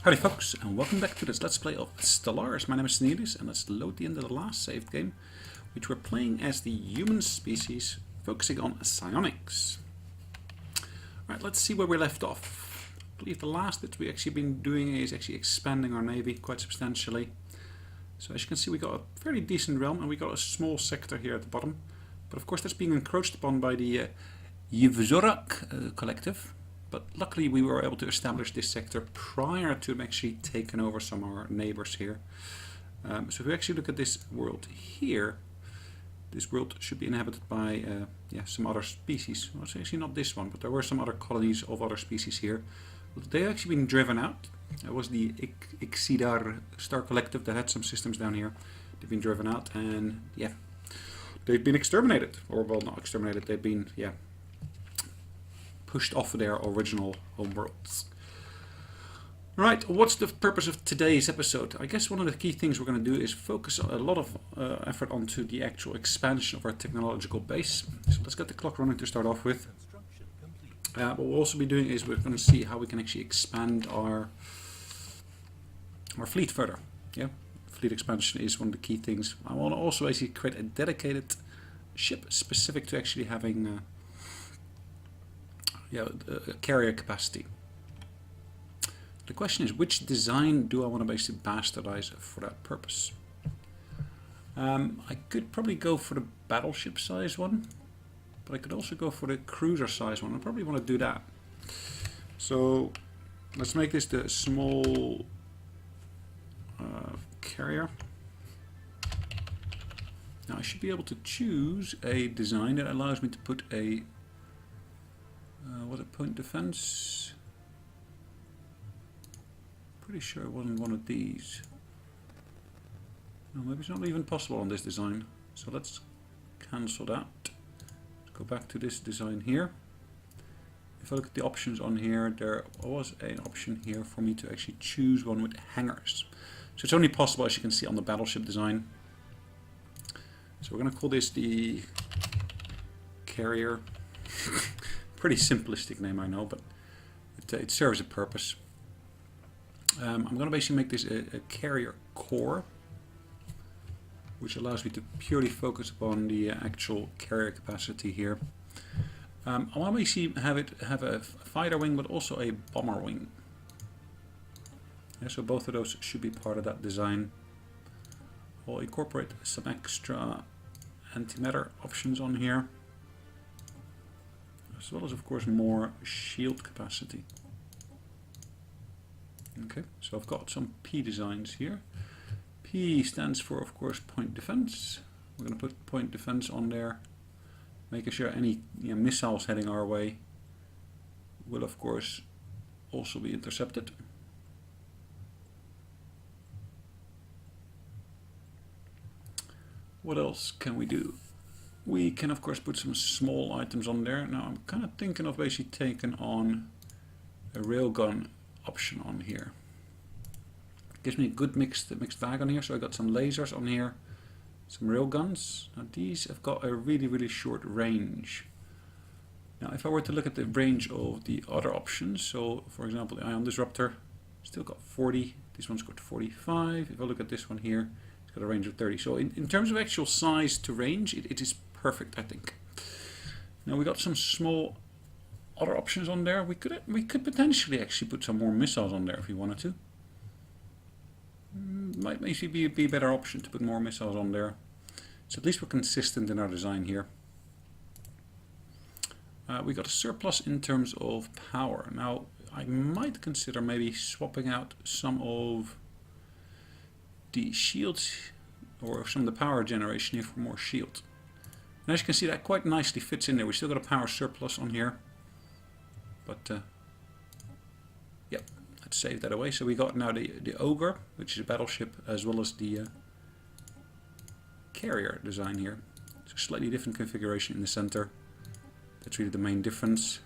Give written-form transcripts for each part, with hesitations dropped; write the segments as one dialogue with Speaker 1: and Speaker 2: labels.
Speaker 1: Howdy folks, and welcome back to this Let's Play of Stellaris. My name is Sonelias, and let's load the end of the last saved game, which we're playing as the human species, focusing on psionics. Alright, let's see where we left off. I believe the last bit we actually been doing is actually expanding our navy quite substantially. So as you can see, we got a fairly decent realm, and we got a small sector here at the bottom. But of course that's being encroached upon by the Yvzorak collective. But luckily we were able to establish this sector prior to them actually taking over some of our neighbors here. So if we actually look at this world here, this world should be inhabited by some other species. Well, it's actually not this one, but there were some other colonies of other species here. But they've actually been driven out. It was the Ixidar Star Collective that had some systems down here. They've been driven out, and yeah, they've been exterminated. Or well, not exterminated, they've been, pushed off their original homeworlds. Right, what's the purpose of today's episode? I guess one of the key things we're going to do is focus a lot of effort onto the actual expansion of our technological base. So let's get the clock running to start off with. What we'll also be doing is we're going to see how we can actually expand our fleet further. Yeah, fleet expansion is one of the key things. I want to also actually create a dedicated ship specific to actually having carrier capacity. The question is, which design do I want to basically bastardize for that purpose? I could probably go for the battleship size one, but I could also go for the cruiser size one. I probably want to do that. So let's make this the small carrier. Now I should be able to choose a design that allows me to put a was it point defense? Pretty sure it wasn't one of these. No, maybe it's not even possible on this design. So let's cancel that. Let's go back to this design here. If I look at the options on here, there was an option here for me to actually choose one with hangars. So it's only possible, as you can see, on the battleship design. So we're going to call this the carrier. Pretty simplistic name, I know, but it serves a purpose. I'm going to basically make this a carrier core, which allows me to purely focus upon the actual carrier capacity here. I want to basically have a fighter wing, but also a bomber wing. Yeah, so both of those should be part of that design. I'll incorporate some extra antimatter options on here, as well as of course more shield capacity. Okay, so I've got some P designs here. P stands for, of course, point defense. We're going to put point defense on there, making sure any missiles heading our way will of course also be intercepted. What else can we do? We can of course put some small items on there. Now I'm kind of thinking of basically taking on a railgun option on here. Gives me a good mixed bag on here. So I got some lasers on here, some railguns. Now these have got a really short range. Now if I were to look at the range of the other options, so for example the ion disruptor still got 40, this one's got 45. If I look at this one here, it's got a range of 30. So in terms of actual size to range, it is perfect, I think. Now we got some small other options on there. We could potentially actually put some more missiles on there if we wanted to. Might maybe be a better option to put more missiles on there. So at least we're consistent in our design here. We got a surplus in terms of power. Now I might consider maybe swapping out some of the shields or some of the power generation here for more shield. And as you can see, that quite nicely fits in there. We still got a power surplus on here, but yep, let's save that away. So we got now the Ogre, which is a battleship, as well as the carrier design here. It's a slightly different configuration in the center. That's really the main difference.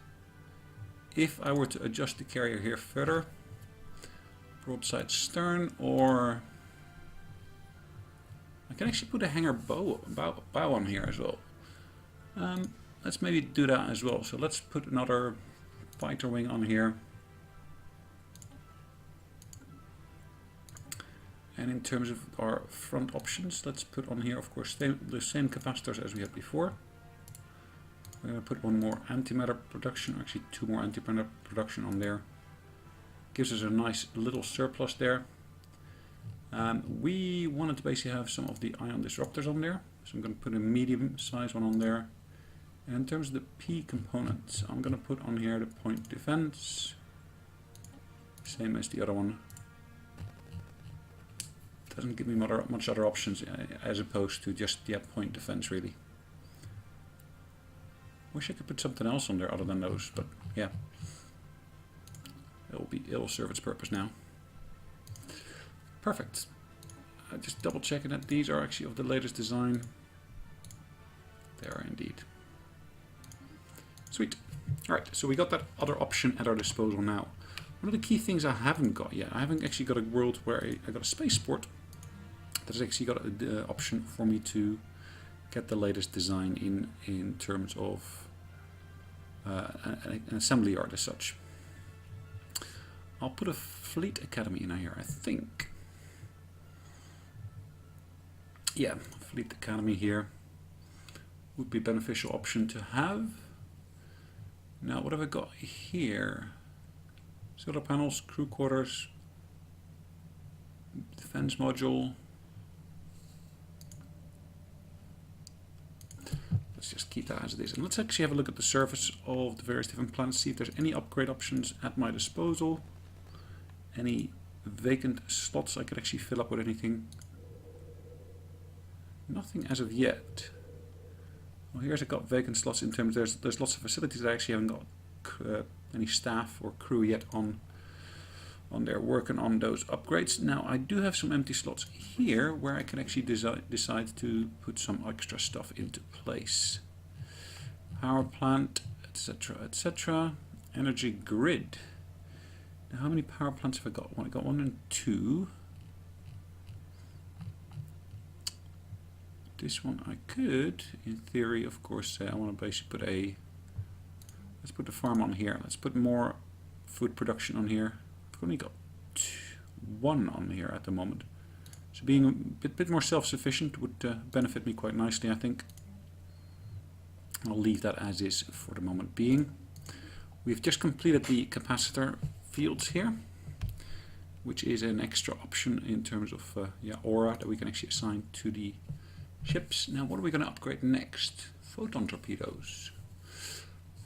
Speaker 1: If I were to adjust the carrier here further, broadside stern, or I can actually put a hangar bow on here as well. Let's maybe do that as well. So let's put another fighter wing on here. And in terms of our front options, let's put on here, of course, the same capacitors as we had before. We're going to put one more antimatter production, actually two more antimatter production on there. Gives us a nice little surplus there. We wanted to basically have some of the ion disruptors on there, so I'm going to put a medium size one on there. And in terms of the P components, I'm going to put on here the point defense, same as the other one. Doesn't give me much other options as opposed to just point defense really. Wish I could put something else on there other than those, but yeah, it'll serve its purpose now. Perfect. Just double checking that these are actually of the latest design. They are indeed. Sweet. Alright, so we got that other option at our disposal now. One of the key things I haven't got yet, I haven't actually got a world where I got a spaceport. That's actually got the option for me to get the latest design in terms of an assembly yard as such. I'll put a fleet academy in here, I think. Yeah, fleet academy here would be a beneficial option to have. Now, what have I got here? Solar panels, crew quarters, defense module. Let's just keep that as it is. And let's actually have a look at the surface of the various different planets, see if there's any upgrade options at my disposal. Any vacant slots I could actually fill up with anything. Nothing as of yet. Well, here's I've got vacant slots in terms, there's lots of facilities that I actually haven't got any staff or crew yet on there working on those upgrades. Now I do have some empty slots here where I can actually decide to put some extra stuff into place. Power plant, etc, etc. Energy grid. Now how many power plants have I got? Well, I got 1 and 2. This one I could, in theory, of course, say I want to basically put let's put the farm on here. Let's put more food production on here. I've only got 1 on here at the moment. So being a bit more self-sufficient would benefit me quite nicely, I think. I'll leave that as is for the moment being. We've just completed the capacitor fields here, which is an extra option in terms of aura that we can actually assign to the ships. Now what are we going to upgrade next? Photon torpedoes.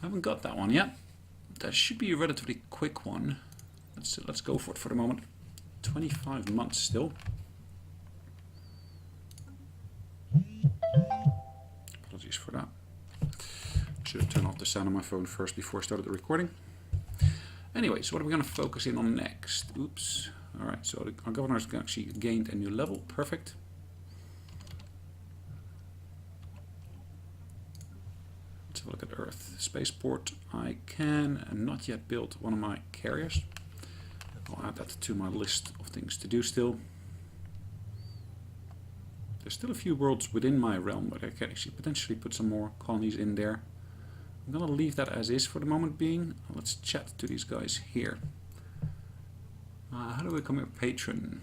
Speaker 1: I haven't got that one yet. That should be a relatively quick one. Let's go for it for the moment. 25 months still. Apologies for that. Should have turned off the sound on my phone first before I started the recording. Anyway, so what are we going to focus in on next? Oops. Alright, so our governor's actually gained a new level. Perfect. Let's have a look at Earth. Spaceport. I can not yet build one of my carriers. I'll add that to my list of things to do still. There's still a few worlds within my realm, but I can actually potentially put some more colonies in there. I'm going to leave that as is for the moment being. Let's chat to these guys here. How do we become a patron?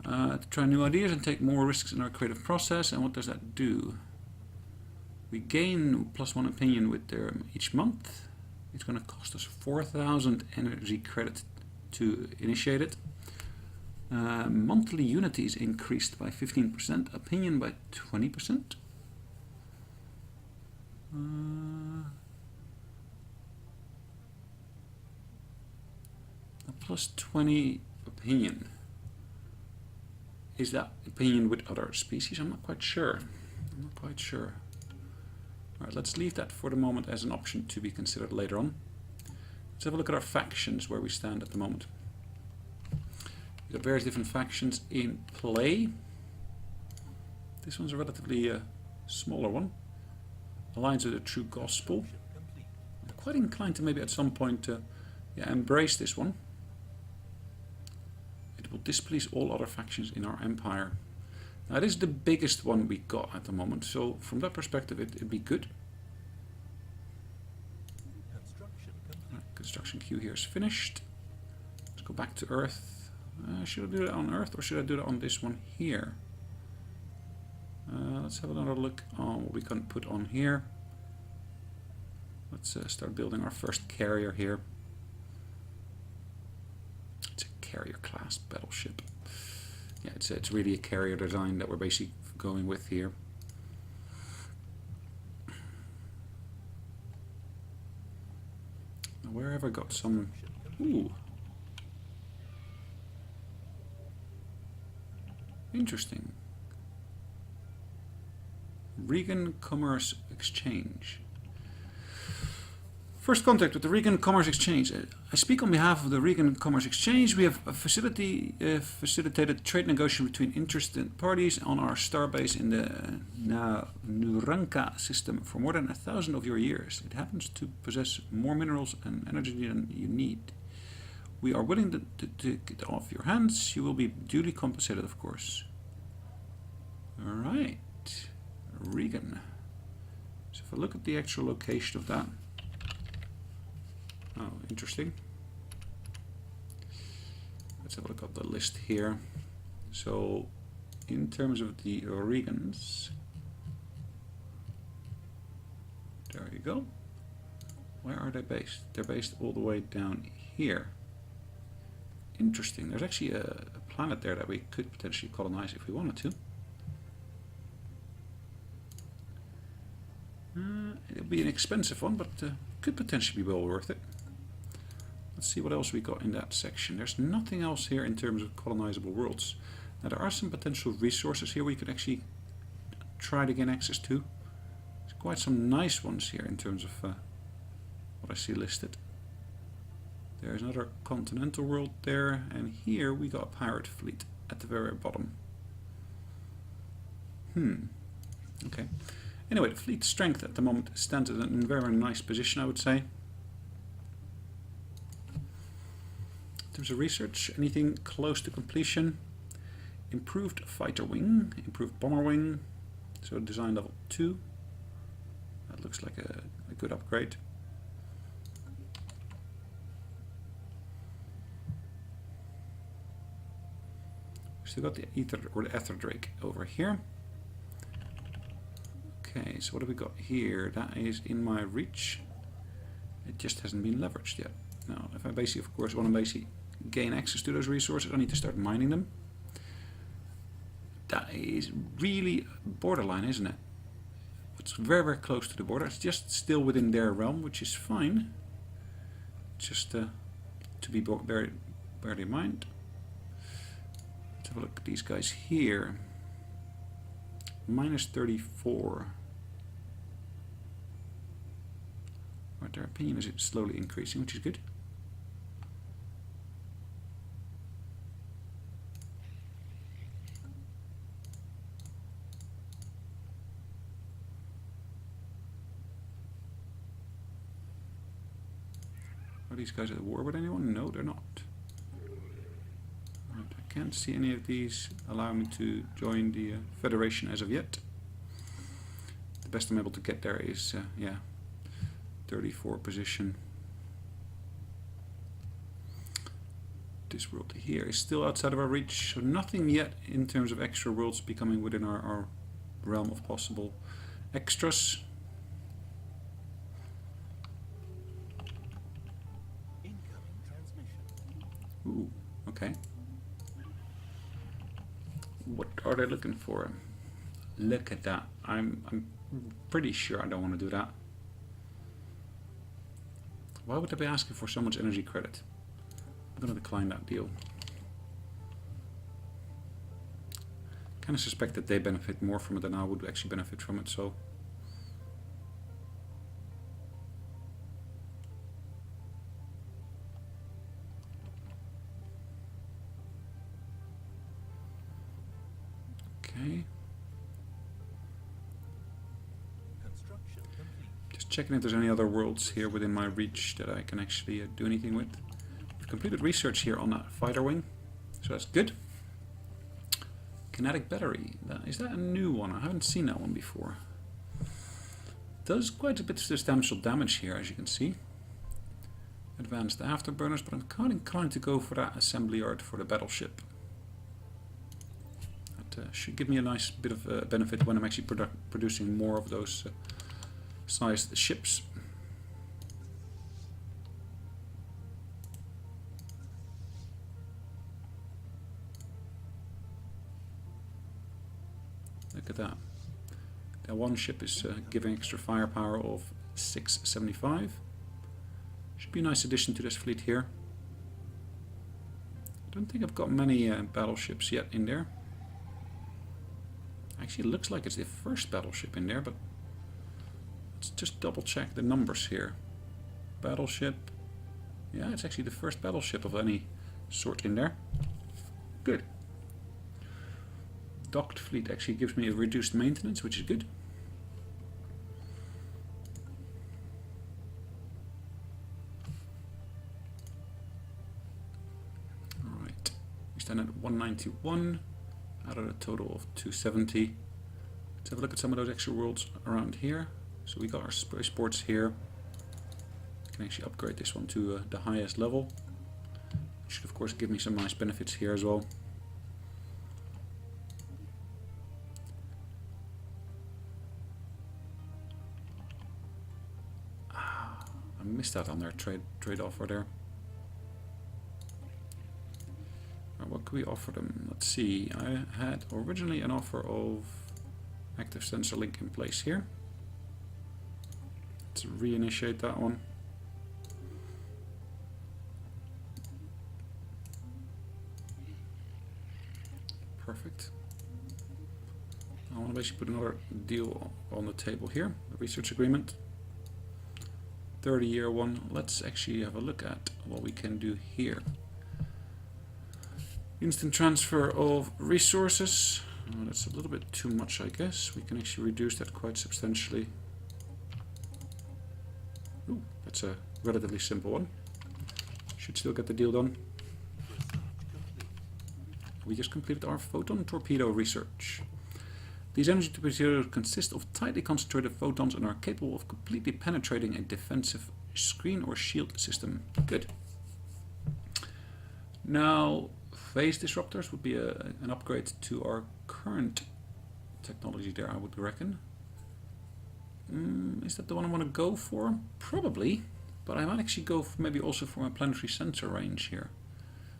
Speaker 1: To try new ideas and take more risks in our creative process. And what does that do? We gain +1 opinion with them each month. It's going to cost us 4,000 energy credit to initiate it. Monthly unity is increased by 15%, opinion by 20%. +20 opinion. Is that opinion with other species? I'm not quite sure. Alright, let's leave that for the moment as an option to be considered later on. Let's have a look at our factions, where we stand at the moment. We've got various different factions in play. This one's a relatively smaller one. Alliance with the True Gospel. I'm quite inclined to maybe at some point embrace this one. It will displease all other factions in our empire. Now, this is the biggest one we got at the moment, so from that perspective it'd be good. Construction queue here is finished. back to Earth. Should I do that on Earth or should I do that on this one here? Let's have another look on what we can put on here. Let's start building our first carrier here. It's a carrier class battleship. Yeah, it's really a carrier design that we're basically going with here. Now, where have I got some? Ooh, interesting. Regan Commerce Exchange. First contact with the Regan Commerce Exchange. I speak on behalf of the Regan Commerce Exchange. We have facilitated trade negotiation between interested parties on our starbase in the Nuranka system for more than 1,000 of your years. It happens to possess more minerals and energy than you need. We are willing to take it off your hands. You will be duly compensated, of course. Alright. Regan. So if I look at the actual location of that. Oh, interesting. Let's have a look at the list here. So, in terms of the Regans, there you go. Where are they based? They're based all the way down here. Interesting. There's actually a planet there that we could potentially colonize if we wanted to. It'll be an expensive one, but could potentially be well worth it. Let's see what else we got in that section. There's nothing else here in terms of colonizable worlds. Now there are some potential resources here we could actually try to gain access to. There's quite some nice ones here in terms of what I see listed. There's another continental world there, and here we got a pirate fleet at the very bottom. Okay. Anyway, the fleet strength at the moment stands in a very nice position, I would say. In terms of research, anything close to completion. Improved fighter wing, improved bomber wing, so design level 2. That looks like a good upgrade. Still got the ether or the ether drake over here. Okay, so what have we got here? That is in my reach. It just hasn't been leveraged yet. Now, if I basically, of course, want to basically gain access to those resources, I need to start mining them. That is really borderline, isn't it? It's very, very close to the border. It's just still within their realm, which is fine. Just to be bear in mind. Let's have a look at these guys here. Minus 34. Right, their opinion is it's slowly increasing, which is good. Are these guys at war with anyone? No, they're not. Right, I can't see any of these allow me to join the Federation as of yet. The best I'm able to get there is, yeah, 34 position. This world here is still outside of our reach, so nothing yet in terms of extra worlds becoming within our realm of possible extras. Ooh, okay. What are they looking for? Look at that. I'm pretty sure I don't want to do that. Why would they be asking for so much energy credit? I'm going to decline that deal. Kind of suspect that they benefit more from it than I would actually benefit from it, so... Okay. Just checking if there's any other worlds here within my reach that I can actually do anything with. We've completed research here on that fighter wing, so that's good. Kinetic battery, is that a new one? I haven't seen that one before. Does quite a bit of substantial damage here, as you can see. At advanced afterburners, but I'm kind of inclined to go for that assembly yard for the battleship. That should give me a nice bit of benefit when I'm actually producing more of those sized ships. Look at that. That one ship is giving extra firepower of 675. Should be a nice addition to this fleet here. I don't think I've got many battleships yet in there. Actually, it looks like it's the first battleship in there, but let's just double check the numbers here. Battleship. Yeah, it's actually the first battleship of any sort in there. Good. Docked fleet actually gives me a reduced maintenance, which is good. Alright, we stand at 191 out of a total of 270. Let's have a look at some of those extra worlds around here. So we got our spaceports here. I can actually upgrade this one to the highest level. Which should of course give me some nice benefits here as well. I missed out on their trade offer there. What could we offer them? Let's see. I had originally an offer of active sensor link in place here. Let's reinitiate that one. Perfect. I want to basically put another deal on the table here. A research agreement. 30-year one. Let's actually have a look at what we can do here. Instant transfer of resources. Oh, that's a little bit too much, I guess. We can actually reduce that quite substantially. Ooh, that's a relatively simple one. Should still get the deal done. We just completed our photon torpedo research. These energy torpedoes consist of tightly concentrated photons and are capable of completely penetrating a defensive screen or shield system. Good. Now, phase disruptors would be an upgrade to our current technology there, I would reckon. Is that the one I want to go for? Probably, but I might actually go for maybe also for my planetary sensor range here.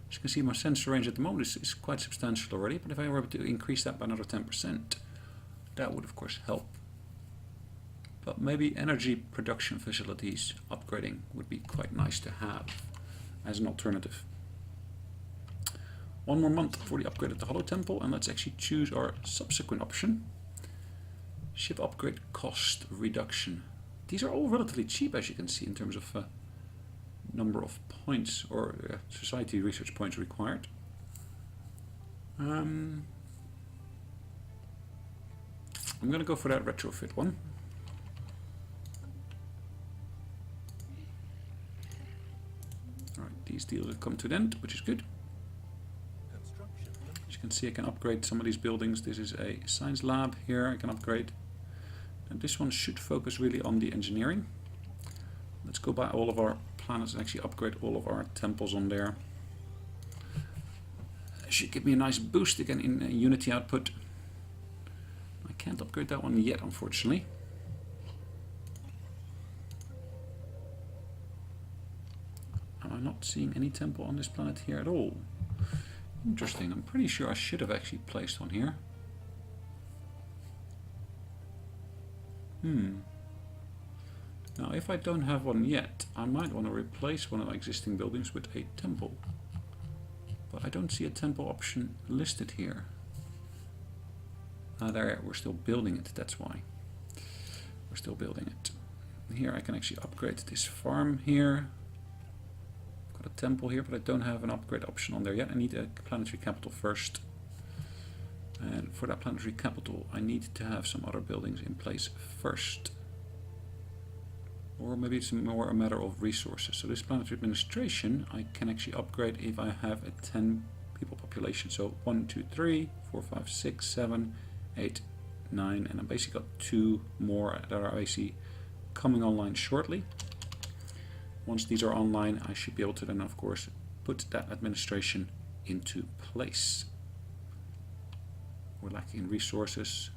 Speaker 1: As you can see, my sensor range at the moment is quite substantial already, but if I were able to increase that by another 10%, that would of course help. But maybe energy production facilities upgrading would be quite nice to have as an alternative. One more month for the upgrade of the Hollow Temple, and let's actually choose our subsequent option. Ship upgrade cost reduction. These are all relatively cheap, as you can see, in terms of number of points or society research points required. I'm going to go for that retrofit one. Alright, these deals have come to an end, which is good. As you can see, I can upgrade some of these buildings. This is a science lab here I can upgrade. And this one should focus really on the engineering. Let's go by all of our planets and actually upgrade all of our temples on there. It should give me a nice boost again in Unity output. I can't upgrade that one yet, unfortunately. Am I not seeing any temple on this planet here at all? Interesting. I'm pretty sure I should have actually placed one here. Now, if I don't have one yet, I might want to replace one of my existing buildings with a temple. But I don't see a temple option listed here. There, we're still building it, that's why. We're still building it. Here I can actually upgrade this farm here. I've got a temple here, but I don't have an upgrade option on there yet. I need a planetary capital first. And for that planetary capital, I need to have some other buildings in place first. Or maybe it's more a matter of resources. So this planetary administration, I can actually upgrade if I have a 10 people population. So 1, 2, 3, 4, 5, 6, 7, 8, 9, and I basically got 2 more that are basically coming online shortly. once these are online, I should be able to then, of course, put that administration into place. We're lacking in resources.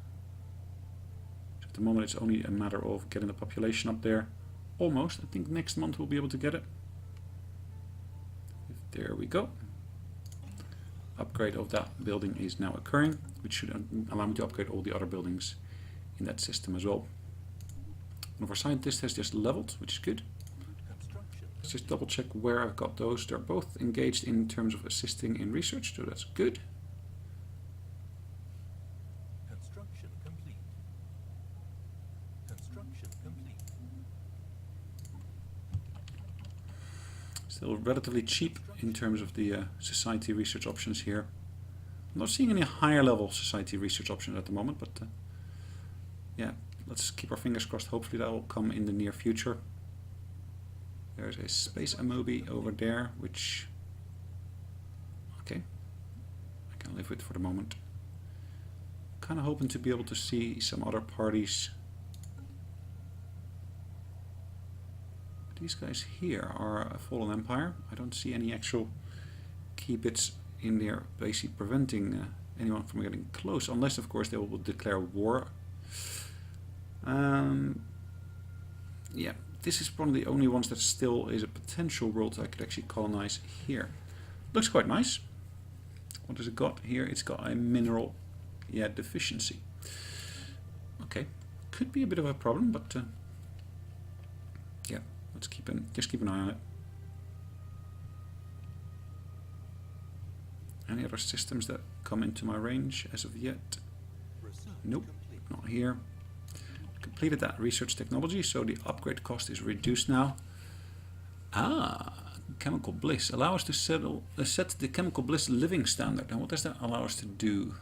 Speaker 1: So at the moment, it's only a matter of getting the population up there. Almost. I think next month we'll be able to get it. There we go. Upgrade of that building is now occurring, which should allow me to upgrade all the other buildings in that system as well. One of our scientists has just leveled, which is good. Let's just double check where I've got those. They're both engaged in terms of assisting in research, so that's good.
Speaker 2: Construction complete. Construction complete.
Speaker 1: Still relatively cheap in terms of the society research options here. I'm not seeing any higher level society research options at the moment, but yeah, let's keep our fingers crossed. Hopefully that will come in the near future. There's a space amobi over there, which, okay, I can live with for the moment. Kind of hoping to be able to see some other parties. These guys here are a fallen empire. I don't see any actual key bits in there basically preventing anyone from getting close, unless of course they will declare war. Yeah, this is one of the only ones that still is a potential world I could actually colonize here. Looks quite nice. What has it got here? It's got a mineral, yeah, deficiency. Okay, could be a bit of a problem, but yeah, let's just keep an eye on it. Any other systems that come into my range as of yet? Nope, not here. Completed that research technology, so the upgrade cost is reduced now. Ah, chemical bliss. Allow us to set the chemical bliss living standard. And what does that allow us to do?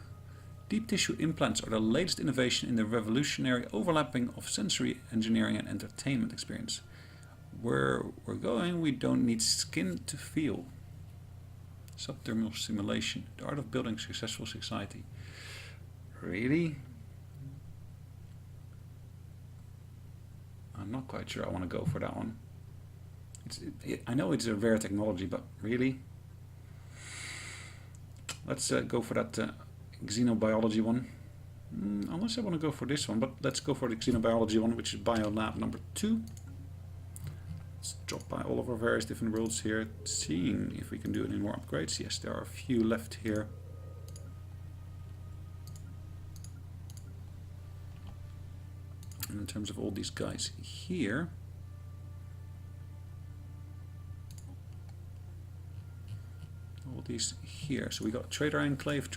Speaker 1: Deep tissue implants are the latest innovation in the revolutionary overlapping of sensory engineering and entertainment experience. Where we're going, we don't need skin to feel. Subdermal simulation. The art of building successful society. Really? I'm not quite sure I want to go for that one. I know it's a rare technology, but really? Let's go for that xenobiology one. Unless I want to go for this one, but let's go for the xenobiology one, which is biolab number 2. Let's drop by all of our various different worlds here, seeing if we can do any more upgrades. Yes, there are a few left here. And in terms of all these guys here, all these here. So we got Trader Enclave,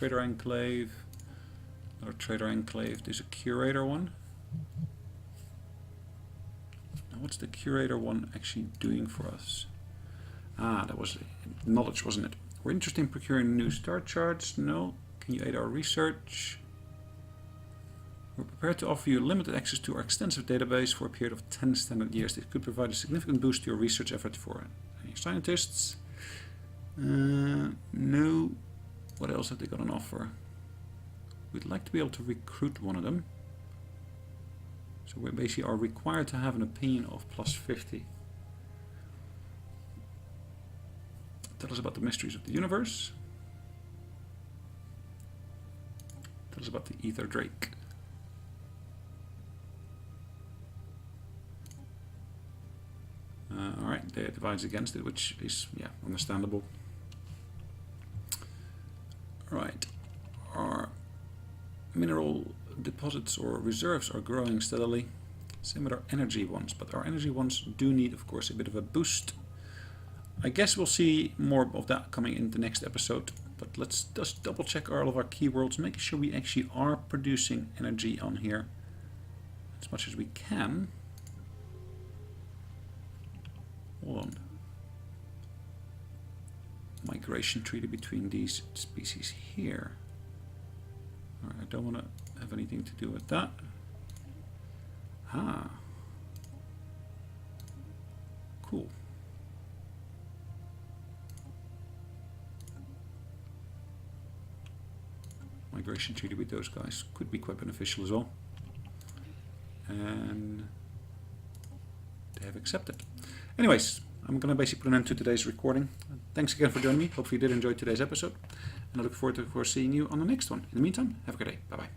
Speaker 1: another Trader Enclave. There's a Curator one. Now what's the Curator one actually doing for us? Ah, that was knowledge, wasn't it? We're interested in procuring new star charts. No. Can you aid our research? We're prepared to offer you limited access to our extensive database for a period of 10 standard years. This could provide a significant boost to your research effort for any scientists. No. What else have they got on offer? We'd like to be able to recruit one of them. So we basically are required to have an opinion of +50. Tell us about the mysteries of the universe. Tell us about the Ether Drake. Alright, they divides against it, which is, yeah, understandable. Right, our mineral deposits or reserves are growing steadily. Same with our energy ones, but our energy ones do need, of course, a bit of a boost. I guess we'll see more of that coming in the next episode, but let's just double check all of our key worlds, making sure we actually are producing energy on here as much as we can. Hold on. Migration treaty between these species here. Alright, I don't want to have anything to do with that. Ah. Cool. Migration treaty with those guys could be quite beneficial as well. And they have accepted. Anyways, I'm going to basically put an end to today's recording. Thanks again for joining me. Hopefully you did enjoy today's episode. And I look forward to seeing you on the next one. In the meantime, have a good day. Bye-bye.